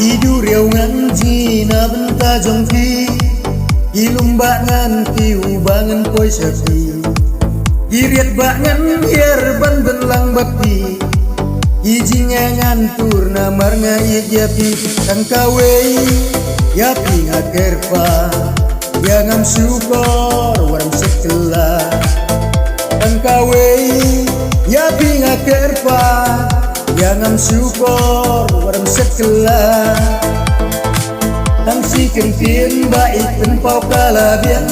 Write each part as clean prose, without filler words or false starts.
Tidur riau ngan jina benta jongki Ilumbak ngan tiubangan koi sepi Iriat bangan biar ban belang bakti Ijingnya ngantur namar ngayit yapi Kang kawei yapi ngakerpa Yang syukur waram sekelah Kang kawei yapi ngakerpa Yang syukur waram sekelah Tang si kempin baik tempau kalabian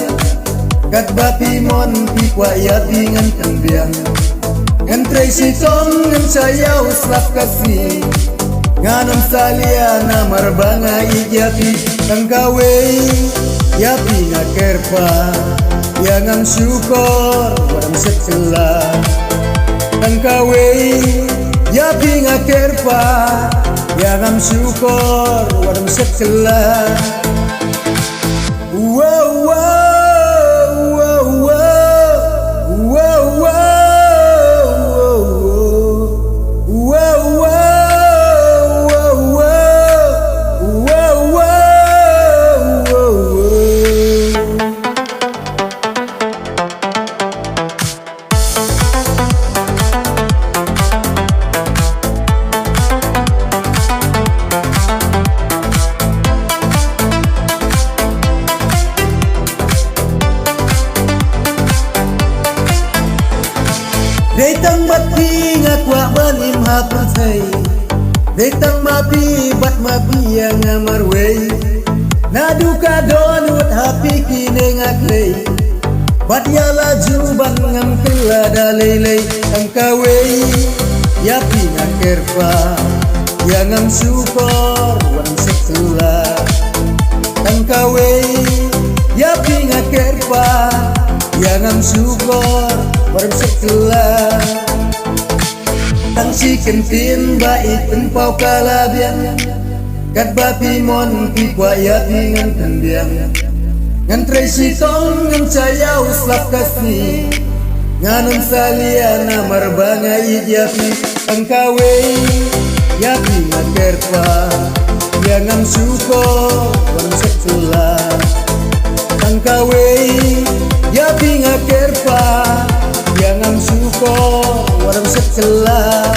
Kat bapi mon pi kwa yapi ngan tembiang Ngan Tracy Tong ngan sayau slap kasih Nganon salia namar banga ijapi Kang kawei yapi ngakerpa Yang syukur waram sekelah Kang kawei yapi ngakerpa Yang syukur waram sekelah Wow wow wow wow wow wow Để tăng bắt đi ngạc quả bên im hạp thầy Để tăng ma pi bat ma pi yang ngamar wey Na duka don wat hapi kine ngak lay Bat ya laju bang ngam kela da lay Ang kawey yapi ngakerpa Yang ngam syukur wan sekelah Ang kawey yapi ngakerpa Yang ngam syukur waram sekelah Tang si kentin baik tempau kalabian Kat bapi mon pi kwa yapi ngan tembiang Ngan Tracy Tong ngan sayau slap kasih Nganon salia namar banga ijapi Ang kawei yapi ngakerpa Yang ngam syukur waram sekelah Ang kawei yapi ngakerpa Yang syukur waram sekelah